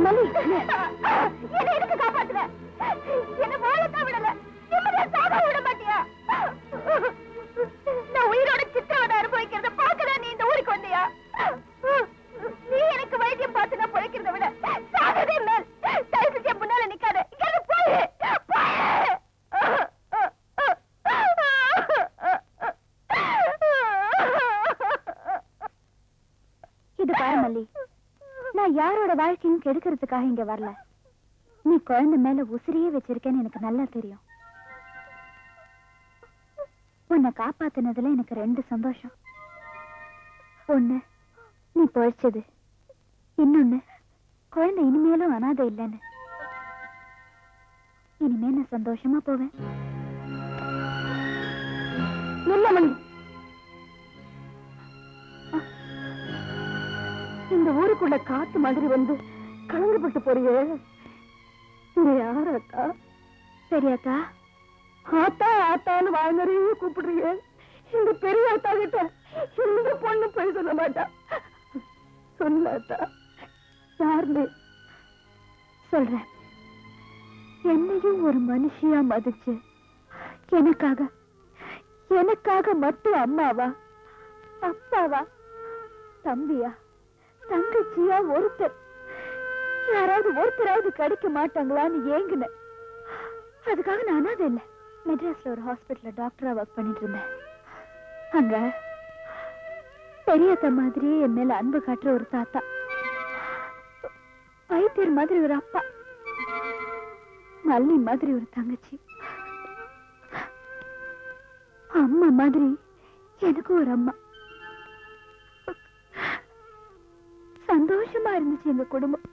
மல்லி என்ன எதுக்கு காப்பாத்துற? என்ன வாழத்தான் விடல, நிம்மதியா சாக விட மாட்டியா? நான் உயிரோட சித்திரவதை அனுபவிக்கிறத பார்க்கதான் நீ இந்த ஊருக்கு வந்தியா? நீ எனக்கு வைத்தியம் பார்த்து நான் பிழைக்கிறத விட சாகதே மேல். தயவு செஞ்சு முன்னால நிக்காத, இங்க போய் இது பாரு மல்லி, நான் யாரோட வாழ்க்கையும் கெடுக்கிறதுக்காக இங்க வரல. நீ குழந்தை மேல உசிரியே வச்சிருக்கேன்னு எனக்கு நல்லா தெரியும். உன்னை காப்பாத்தினதுல எனக்கு 2 சந்தோஷம். ஒண்ணு நீ பொழைச்சது, இன்னொன்னு குழந்தை இனிமேலும் அனாதை இல்லைன்னு. இனிமே நான் சந்தோஷமா போவேன். இல்ல மணி, இந்த ஊருக்குள்ள காத்து மாதிரி வந்து கலங்கப்பட்டு போறியே. யார் அக்கா? பெரியாக்கா. ஆத்தா ஆத்தான்னு வாழ்ந்தறையே கூப்பிடுறியே. இந்த பெரிய ஆத்தா கிட்ட இந்த பொண்ணு போய் சொல்ல மாட்டா. சொல்லாத்தா யாருன்னு சொல்றேன். என்னையும் ஒரு மனுஷியா மதிச்சு எனக்காக மட்டும் அம்மாவா, அப்பாவா, தம்பியா, தங்கச்சியா ஒருத்தர் யாராவது கிடைக்க மாட்டாங்களான்னு ஏங்குன. அதுக்காக நான் அனாதை இல்லை. மெட்ராஸ்ல ஒரு ஹாஸ்பிட்டல்ல டாக்டரா ஒர்க் பண்ணிட்டு இருந்தேன். அங்க பெரியத்த மாதிரியே என் மேல அன்பு காட்டுற ஒரு தாத்தா, வைத்தியர் மாதிரி ஒரு அப்பா, மல்லி மாதிரி ஒரு தங்கச்சி, அம்மா மாதிரி எனக்கு ஒரு அம்மா. சந்தோஷமா இருந்துச்சு எங்க குடும்பம்.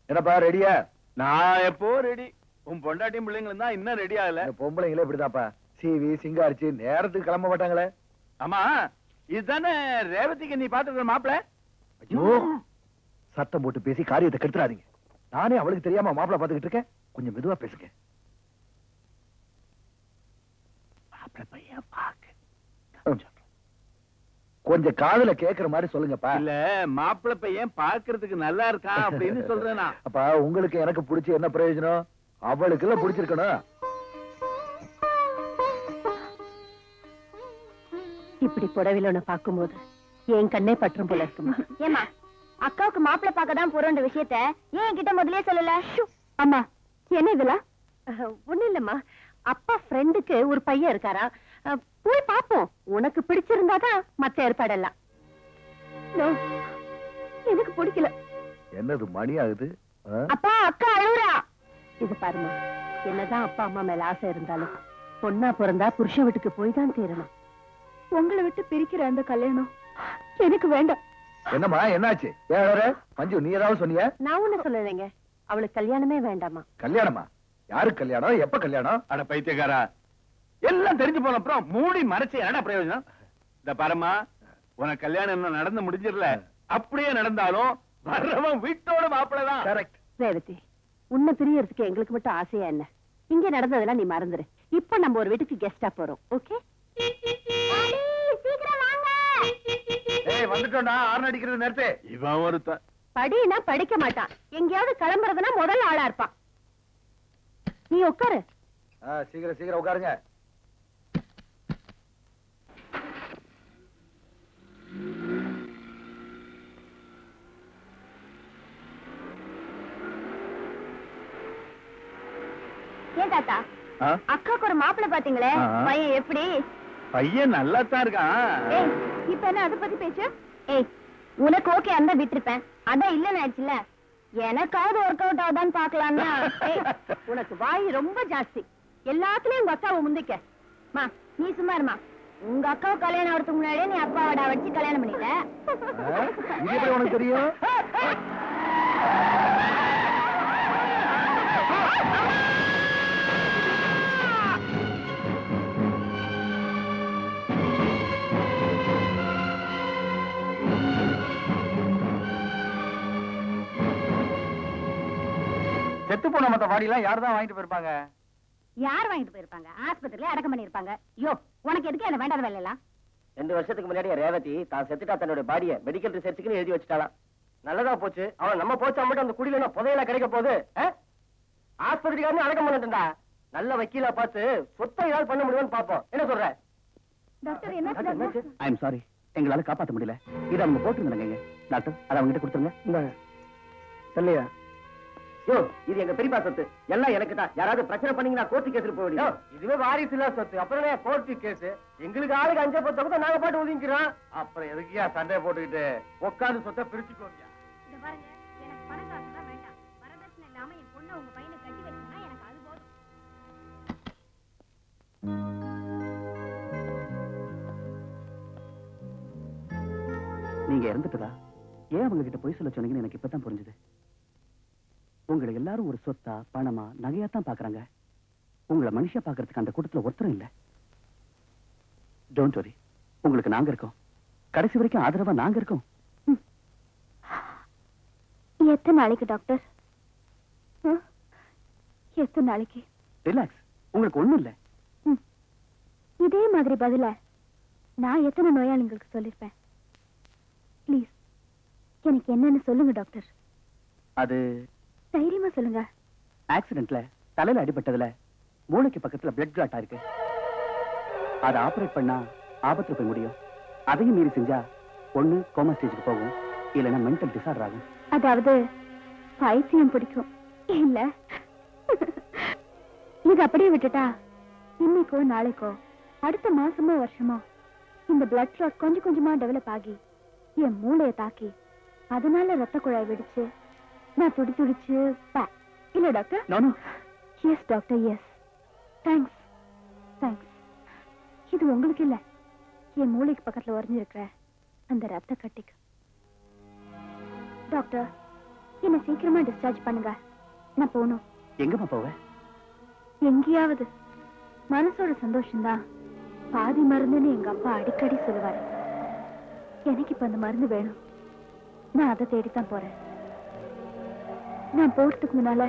என்னப்பா ரெடியா? நான் எப்போ ரெடி. உன் பொண்டாட்டியும் பிள்ளைங்களும் தான் இன்னும் ரெடி ஆகல. பொம்பளைங்களே இப்படிதான்ப்பா, சீவி சிங்காரிச்சு நேரத்துக்கு கிளம்ப மாட்டாங்களே. ஆமா, இதுதானே ரேவதிக்கு நீ பாத்துக்கிற மாப்பிள? ஐயோ, சத்தம் போட்டு பேசி காரியத்தை கெடுத்துறாதீங்க. நானே அவளுக்கு தெரியாம மாப்பிள பாத்துக்கிட்டு இருக்கேன். கொஞ்சம் மெதுவா பேசுங்க. மாப்பிள பையன் பாக்க கொஞ்சம் காதுல கேக்குற மாதிரி சொல்லுங்கப்பா. இல்ல, மாப்பிள பையன் பாக்குறதுக்கு நல்லா இருக்கான் அப்படின்னு சொல்றேன். அப்பா, உங்களுக்கு எனக்கு பிடிச்சி என்ன பிரயோஜனம்? அவளுக்கு எல்லாம் பிடிச்சிருக்கணும். இப்படி புடவையில உன்னை பார்க்கும்போது என் கண்ணே பற்றும் போல இருக்குமா? ஏமா, அக்காவுக்கு மாப்பிள்ளை பார்க்க தான் போறோன்ற விஷயத்த ஏன் கிட்ட முதலே சொல்லல? அம்மா, என்ன இதெல்லாம்? ஒண்ணு இல்லம்மா, அப்பா ஃப்ரெண்டுக்கு ஒரு பையன் இருக்காரா, போய் பாப்போம். உனக்கு பிடிச்சிருந்தாதான் மத்த ஏற்பாடெல்லாம். எனக்கு பிடிக்கல. என்னது மணி ஆகுது? அப்பா, அக்கா அழுவுறா. இது பாருமா, என்னதான் அப்பா அம்மா மேல ஆசை இருந்தாலும் பொண்ணா பிறந்தா புருஷன் வீட்டுக்கு போய் தான் தீரணும். உங்களை விட்டு பிரிக்கிற அந்த கல்யாணம் எனக்கு வேண்டாம். என்னம்மா, என்னாச்சு? மஞ்சு, நீ ஏதாவது சொன்னியா? நான் ஒண்ணு சொல்லலைங்க, அவளுக்கு கல்யாணமே வேண்டாமா. கல்யாணமா? யாருக்கு கல்யாணம்? எப்ப கல்யாணம்? அட பைத்தியக்காரா, எல்லாம் தெரிஞ்சு போன அப்புறம் மூடி மறைச்சு என்ன பிரயோஜனம்? இந்த பாரம்மா, உனக்கு கல்யாணம் என்ன நடந்து முடிஞ்சிடல. அப்படியே நடந்தாலும் வர்றவன் வீட்டோட மாப்பிள்ளதான். கரெக்ட். ரேவதி, உன்னை பிரியறதுக்கு எங்களுக்கு மட்டும் ஆசையா என்ன? இங்க நடந்ததெல்லாம் நீ மறந்துரு. இப்ப நம்ம ஒரு வீட்டுக்கு கெஸ்டா போறோம். ஓகே? வந்துட்டோம்டா. ஆர்ன் அடிக்கிறது நேரத்தே. இவன் ஒருத்த படினா படிக்க மாட்டான், எங்கேயாவது கிளம்புறதுன்னா முதல் ஆளா இருப்பான். நீ உட்காரு. சீக்கிரம் சீக்கிரம் உட்காருங்க. ஏன் தாத்தா, அக்காக்கு ஒரு மாப்பிள்ளை பாத்தீங்களே, பையன் எப்படி? பையன் நல்லா தான் இருக்கான். ஏய், இப்ப என்ன அதை பத்தி பேச்சு? ஏய், உனக்கு ஓகே அந்த விட்டுருப்பேன், அதான் இல்லன்னு ஆயிடுச்சுல. எனக்காவது ஒர்க் அவுட் ஆகுதான்னு பாக்கலாம்னா உனக்கு வாய் ரொம்ப ஜாஸ்தி. எல்லாத்துலயும் உங்க அக்காவை முந்திக்க. மா, நீ சும்மா இருமா. உங்க அக்காவை கல்யாணம் ஆகிறதுக்கு முன்னாடியே நீ அப்பாவோட வச்சு கல்யாணம் பண்ணிட்ட. உனக்கு தெரியும்? செத்து போன மத்த வாடி எல்லாம் யாருதான் வாங்கிட்டு போயிருப்பாங்க? யார் வாங்கிட்டு போயிருப்பாங்க? ஆஸ்பத்திரியில அடக்கம் பண்ணிருப்பாங்க. யோ, உனக்கு எதுக்கு என்ன வேண்டாத வேலை எல்லாம்? 2 வருஷத்துக்கு முன்னாடி ரேவதி தான் செத்துட்டா தன்னோட பாடியை மெடிக்கல் ரிசர்ச்சுக்கு எழுதி வச்சுட்டாளாம். நல்லதா போச்சு. அவன் நம்ம போச்சா மட்டும் அந்த குடியில புதையில கிடைக்க போகுது. ஆஸ்பத்திரிக்காரனே அடக்கம் பண்ணிட்டுண்டா. நல்ல வக்கீலா பார்த்து சொத்தை ஏதாவது பண்ண முடியும்னு பாப்போம். என்ன சொல்ற? டாக்டர் என்ன? ஐ எம் சாரி, எங்களால காப்பாற்ற முடியல. இதை அவங்க போட்டுருந்தாங்க டாக்டர். அதை அவங்க கிட்ட கொடுத்துருங்க. இல்லையா? யோ, இது எங்க பெரியப்பா சொத்து. எல்லாம் எனக்கு தான். யாராவது பிரச்சனை பண்ணீங்கன்னா கோர்ட்டு கேஸ் போக முடியும். இதுவே வாரிசு இல்ல சொத்து. அப்புறம் கோர்ட்டு கேஸ். எங்களுக்கு ஆளுக்கு 5 பத்து கூட நாங்க பாட்டு ஒதுங்கிறோம். அப்புறம் எதுக்கியா சண்டை போட்டுக்கிட்டு உட்காந்து சொத்தை பிரிச்சுக்கோங்க. இத பாருங்க, எனக்கு பணம் காசு தான் வேண்டாம். வரதட்சணை இல்லாம என் பொண்ணை உங்க பையனை கட்டி வச்சீங்கன்னா எனக்கு அது போதும். நீங்க இறந்துட்டதா ஏன் அவங்க கிட்ட போய் சொல்ல சொன்னீங்கன்னு எனக்கு இப்பதான் புரிஞ்சுது. உங்களை எல்லாரும் ஒரு சொத்தா, பணமா, நகையாத்தான் பாக்குறாங்க. உங்களை மனுஷ பாக்குறதுக்கு அந்த கூட்டத்துல ஒருத்தரும் இல்ல. டோன்ட் வரி, உங்களுக்கு நாங்க இருக்கோம். கடைசி வரைக்கும் ஆதரவா நாங்க இருக்கோம். எத்தனை நாளைக்கு டாக்டர்? எத்தனை நாளைக்கு? ரிலாக்ஸ், உங்களுக்கு ஒண்ணும் இல்ல. இதே மாதிரி பதில நான் எத்தனை நோயாளிங்களுக்கு சொல்லிருப்பேன். ப்ளீஸ் எனக்கு என்னன்னு சொல்லுங்க டாக்டர். அது தைரியமா சொல்லுங்க. ஆக்சிடென்ட்ல தலையில அடிபட்டதுல மூளைக்கு பக்கத்துல பிளட் கிளாட் ஆயிருக்கு. அதை ஆபரேட் பண்ணா ஆபத்துல போய் முடியும். அதையும் மீறி செஞ்சா ஒண்ணு கோமா ஸ்டேஜுக்கு போகும், இல்லைன்னா மென்டல் டிசார்டர் ஆகும். அதாவது பைத்தியம் பிடிக்கும் இல்ல? இது அப்படியே விட்டுட்டா இன்னைக்கோ நாளைக்கோ அடுத்த மாசமோ வருஷமோ இந்த பிளட் கிளாட் கொஞ்சம் கொஞ்சமா டெவலப் ஆகி என் மூளையை தாக்கி அதனால ரத்த குழாய் வெடிச்சு நான் துடிச்சு இல்ல doctor? Yes doctor, yes. Thanks thanks. இது உங்களுக்கு இல்ல, என் மூளைக்கு பக்கத்துல உறைஞ்சிருக்கிற அந்த ரத்த கட்டிக்கு. டாக்டர், என்ன சீக்கிரமா டிஸ்சார்ஜ் பண்ணுங்க. நான் போகணும். எங்கம்மா போவ? எங்கேயாவது. மனசோட சந்தோஷம்தான் பாதி மருந்துன்னு எங்க அப்பா அடிக்கடி சொல்லுவாரு. எனக்கு இப்ப அந்த மருந்து வேணும். நான் அதை தேடித்தான் போறேன். நான் போறதுக்கு முன்னால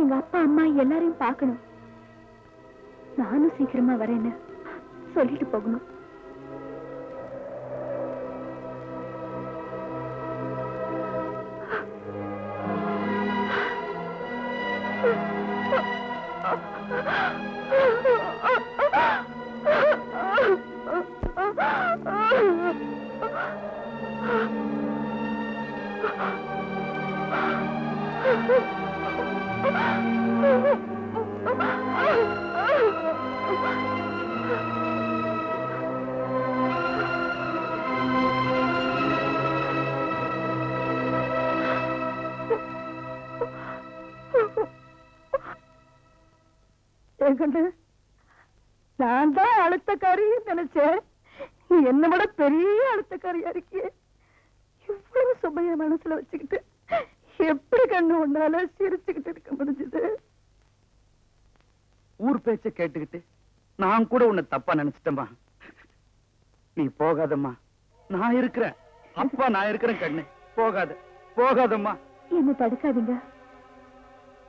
எங்க அப்பா அம்மா எல்லாரையும் பார்க்கணும். நானும் சீக்கிரமா வரேன்னு சொல்லிட்டு போகணும். நான் தான் அழுத்தக்காரின்னு நினைச்சேன். என்ன விட பெரிய அழுத்தக்காரியா இருக்கியே. இவ்வளவு சுமைய மனசுல வச்சுக்கிட்டு எப்படி கண்ணு ஒன்னால சிரிச்சுக்கிட்டு இருக்க முடிஞ்சது? ஊர் பேச்ச கேட்டுக்கிட்டு நான் கூட உன்னை தப்பா நினைச்சிட்டேம்மா. நீ போகாதம்மா, நான் இருக்கிறேன். அப்பா நான் இருக்கிறேன். கண்ணு போகாத, போகாதம்மா. என்ன தடுக்காதீங்க.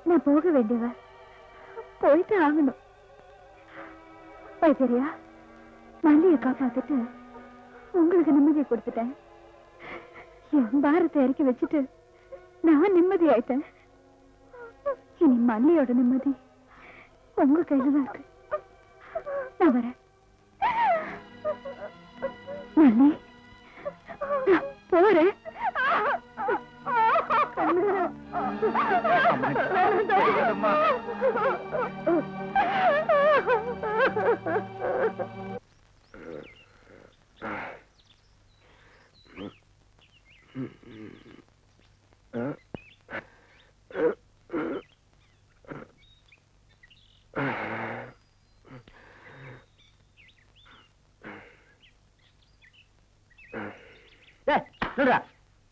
நான் போக வேண்டியவ, போயிட்டு ஆகணும். வைத்தியரியா, மல்லியை காப்பாத்திட்டு உங்களுக்கு நிம்மதியை கொடுத்துட்டேன். என் பாரத்தை இறக்கி வச்சுட்டு நான் நிம்மதி ஆயிட்டேன். இனி மல்லியோட நிம்மதி உங்க கையில தான் இருக்கு. நான் வரேன். மல்லி, நான் போறேன்.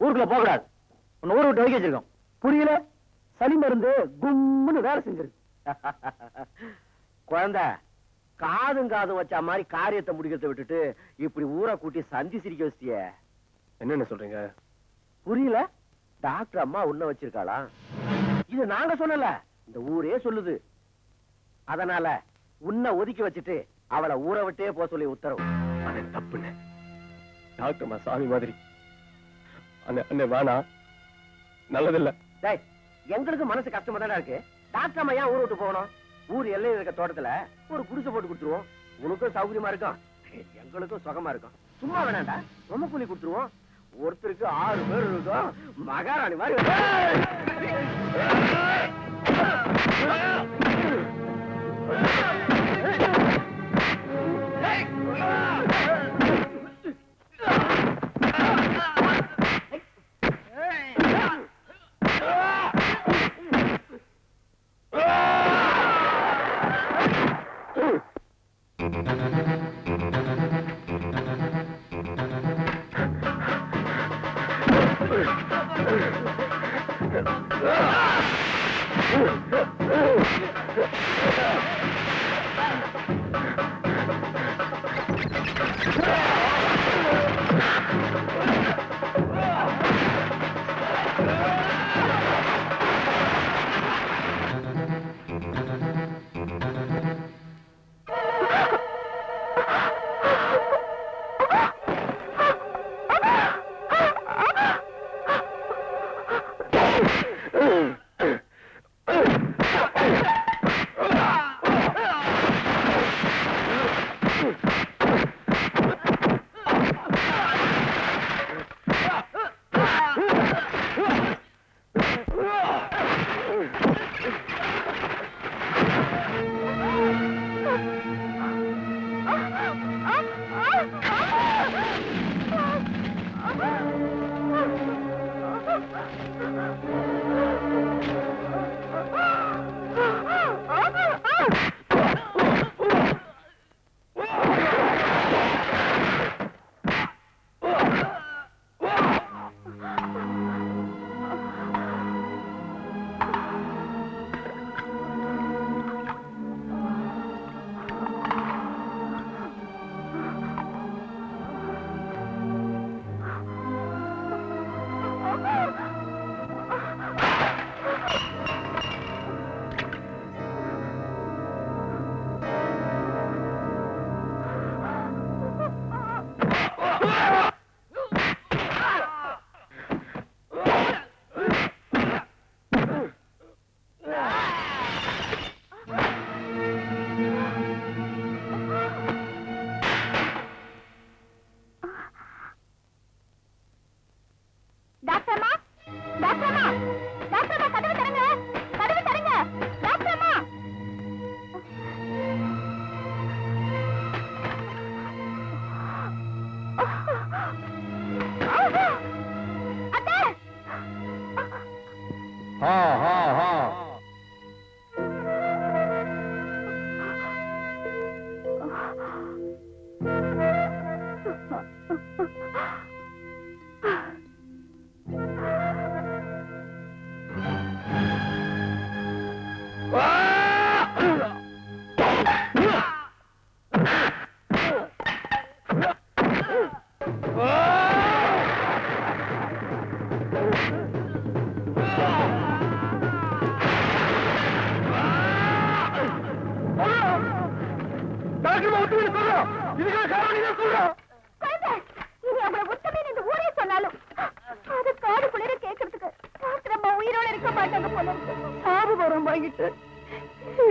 ஊருக்குள்ள போக கூடாது. உன்னை ஊரை விட்டு வைக்க வச்சிருக்கோம். புரியல? சளி மருந்து கும்முன்னு வேலை செஞ்சிருக்கு. குழந்தை காதும் வச்ச மாதிரி காரியத்தை முடிக்கிறத விட்டுட்டு இப்படி ஊரை கூட்டி சந்தி சிரிக்க வச்சிய. என்னென்ன சொல்றீங்க? புரியல? டாக்டர் அம்மா உன்ன வச்சிருக்காளா? இது நாங்க சொல்லல, இந்த ஊரே சொல்லுது. அதனால உன்னை ஒதுக்கி வச்சுட்டு அவளை ஊற விட்டே போக சொல்லி உத்தரவு. அது தப்புன்னு டாக்டர்மா சாமி மாதிரி அண்ணே வேணா நல்லதில்ல. டேய், எங்களுக்கு மனசு கஷ்டமா தானே இருக்கு. டாக்டர் அம்மா ஏன் ஊரை விட்டு போகணும்? ஊர் எல்லையில் இருக்க தோட்டத்துல ஒரு குடிசை போட்டு கொடுத்துருவோம். உனக்கும் சௌகரியமா இருக்கும், எங்களுக்கும் சுகமா இருக்கும். சும்மா வேணாண்டா, ரொம்ப கூலி கொடுத்துருவோம். ஒருத்தருக்கு 6 பேர் இருக்கும். மகாராணி மாதிரி.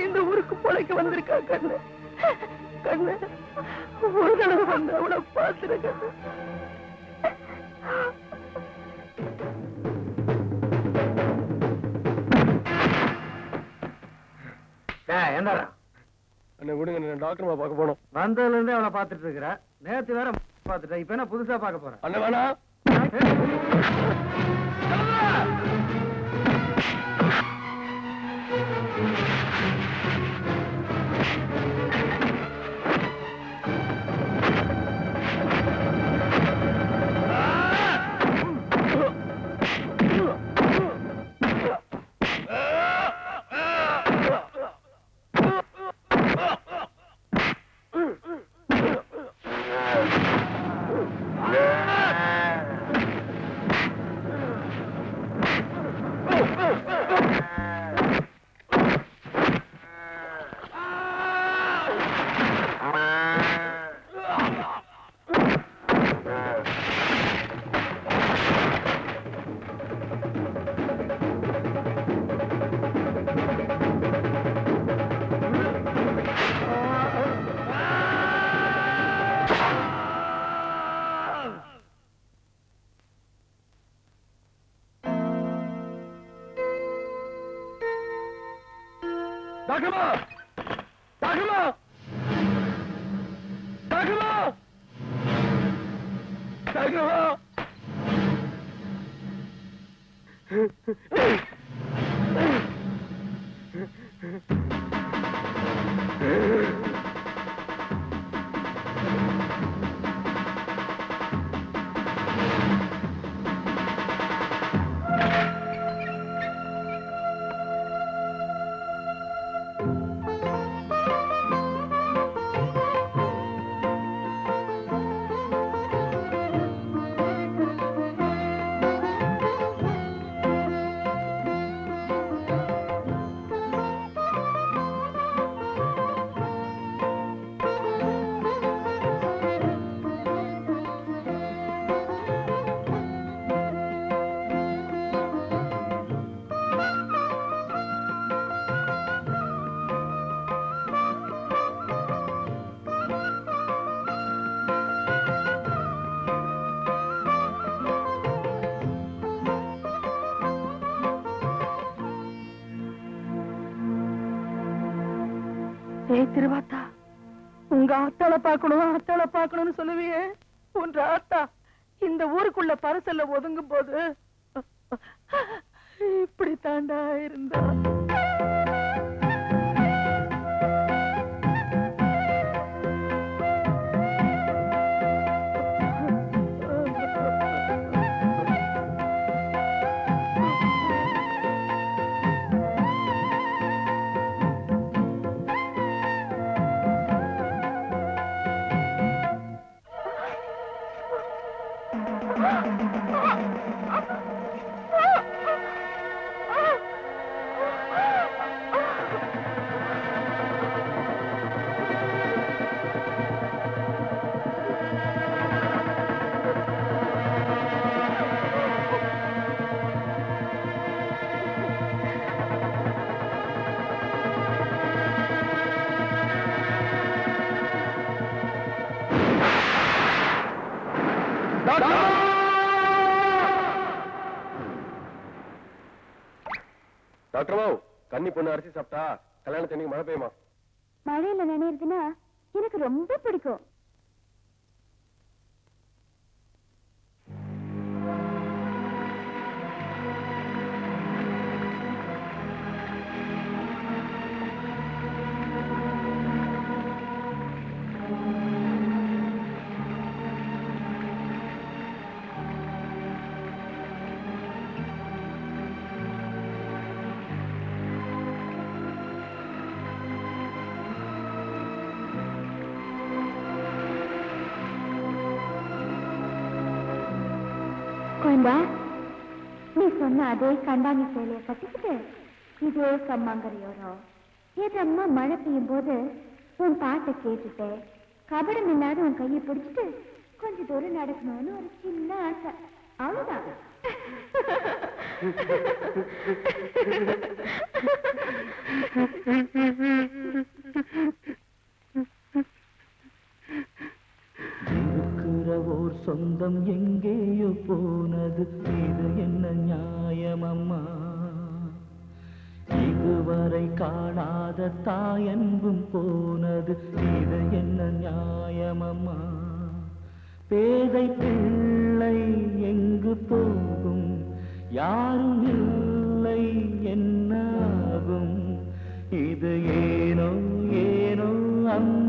இந்த ஊருக்கு பொழைக்க வந்திருக்கா கண்ணு. கண்ணு ஒரு தடவை வந்து அவளை பார்த்துரு கண்ணு. என்னடா அண்ணே விடுங்க, டாக்டர் பார்க்க போனோம். வந்ததுல இருந்தே அவளை பார்த்துட்டு இருக்கிற. நேத்து வேற பார்த்துட்டேன், இப்ப என்ன புதுசா பார்க்க போறேன்? அண்ணே வேணா. டாக்டர்மா டாக்டர்மா டாக்டர்மா டாக்டர்மா திருவாத்தா, உங்க ஆத்தாள பாக்கணும்னு சொல்லுவியே. உன்ற ஆத்தா இந்த ஊருக்குள்ள பரிசல்ல ஒதுங்கும் போது இப்படி தாண்டா இருந்தா. டாக்டர்மா, கன்னி பொண்ணு அரிசி சாப்பிட்டா கல்யாணத்தன்னைக்கு மழை பெய்யுமா? மழையில நினைறதுன்னா எனக்கு ரொம்ப பிடிக்கும். நீ சொன்ன அதே கண்டாங்கி சேலைய கட்டிக்கிட்டு இதே கம்மாங்கரையோரம் ஏதம்மா மழை பெய்யும் போது உன் பாட்டை கேட்டுட்டு கபடம் இல்லாத உன் கையை பிடிச்சிட்டு கொஞ்ச தூரம் நடக்கணும்னு ஒரு சின்ன ஆசை. அவ்வளவுதான். ஓர் சொந்தம் எங்கேயோ போனது, இது என்ன நியாயமம்மா? இதுவரை காணாத தாயன்பும் போனது, இது என்ன நியாயமம்மா? பேதை பிள்ளை எங்கு போகும், யாரும் இல்லை என்னாகும்? இது ஏனோ ஏனோ அம்மா